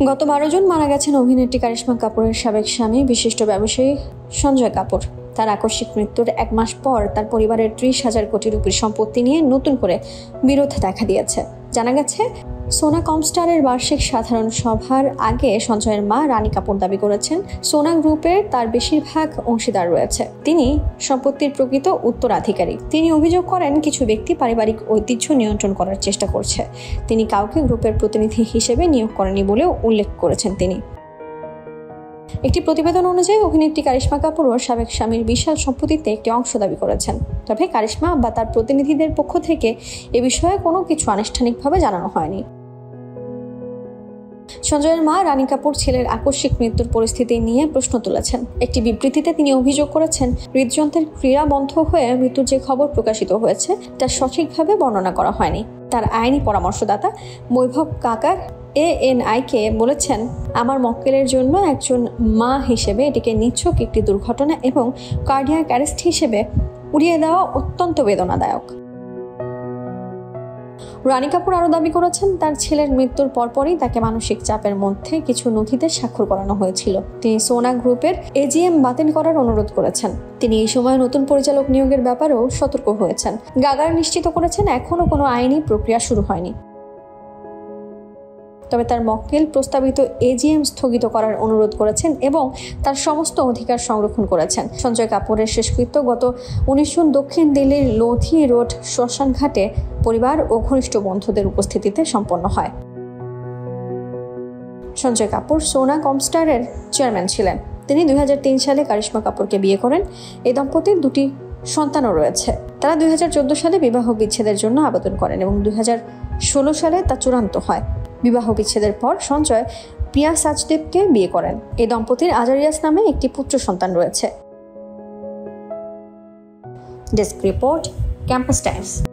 গত 12 জুন মারা গেছেন অভিনেত্রী কারিশমা কাপুরের সাবেক স্বামী বিশিষ্ট ব্যবসায়ী সঞ্জয় কাপুর। তার আকস্মিক মৃত্যুর 1 মাস পর তার পরিবারের 30,000 কোটি রুপির সম্পত্তি নিয়ে নতুন করে বিরোধ দেখা দিয়েছে। জানা গেছে, সোনা কমস্টারের বার্ষিক সাধারণ সভার আগে সঞ্জয়ের মা রানী কাপুর দাবি করেছেন সোনা গ্রুপের তার বেশিরভাগ অংশীদার রয়েছে, তিনি সম্পত্তির প্রকৃত উত্তরাধিকারী। তিনি অভিযোগ করেন কিছু ব্যক্তি পারিবারিক ঐতিহ্য নিয়ন্ত্রণ করার চেষ্টা করছে। তিনি কাউকে গ্রুপের প্রতিনিধি হিসেবে নিয়োগ করেনি বলেও উল্লেখ করেছেন তিনি। একটি প্রতিবেদন অনুযায়ী অভিনেত্রী কারিশমা কাপুরও সাবেক স্বামীর বিশাল সম্পত্তিতে একটি অংশ দাবি করেছেন। তবে কারিশমা বা তার প্রতিনিধিদের পক্ষ থেকে এ বিষয়ে কোনো কিছু আনুষ্ঠানিকভাবে জানানো হয়নি। সঞ্জয়ের মা রানী কাপুর ছেলের আকস্মিক মৃত্যুর পরিস্থিতি নিয়ে প্রশ্ন তুলেছেন। একটি বিবৃতিতে তিনি অভিযোগ করেছেন, হৃদযন্ত্রের ক্রিয়া বন্ধ হয়ে মৃত্যুর যে খবর প্রকাশিত হয়েছে তা সঠিকভাবে বর্ণনা করা হয়নি। তার আইনি পরামর্শদাতা বৈভব কাকার ANI-কে বলেছেন, আমার মক্কেলের জন্য একজন মা হিসেবে এটিকে নিছক একটি দুর্ঘটনা এবং কার্ডিয়াক অ্যারেস্ট হিসেবে উড়িয়ে দেওয়া অত্যন্ত বেদনাদায়ক। রানী কাপুর আরও দাবি করেছেন, তার ছেলের মৃত্যুর পরপরই তাকে মানসিক চাপের মধ্যে কিছু নথিতে স্বাক্ষর করানো হয়েছিল। তিনি সোনা গ্রুপের AGM বাতিল করার অনুরোধ করেছেন। তিনি এই সময় নতুন পরিচালক নিয়োগের ব্যাপারেও সতর্ক হয়েছেন। গাগার নিশ্চিত করেছেন, এখনও কোনো আইনি প্রক্রিয়া শুরু হয়নি। তবে তার মক্কেল প্রস্তাবিত AGM স্থগিত করার অনুরোধ করেছেন এবং তার সমস্ত অধিকার সংরক্ষণ করেছেন। সঞ্জয় কাপুরের শেষকৃত্য গত 19 জুন দক্ষিণ দিল্লির লোধি রোড শ্মশান ঘাটে পরিবার ও ঘনিষ্ঠ বন্ধুদের উপস্থিতিতে সম্পন্ন হয়। সঞ্জয় কাপুর সোনা কমস্টারের চেয়ারম্যান ছিলেন। তিনি 2003 সালে কারিশমা কাপুরকে বিয়ে করেন। এই দম্পতির 2টি সন্তানও রয়েছে। তারা 2014 সালে বিবাহ বিচ্ছেদের জন্য আবেদন করেন এবং 2016 সালে তা চূড়ান্ত হয়। বিবাহ বিচ্ছেদের পর সঞ্জয় প্রিয়া সাচদেবকে বিয়ে করেন। এই দম্পতির আজারিয়াস নামে একটি পুত্র সন্তান রয়েছে। Desk report, campus Times.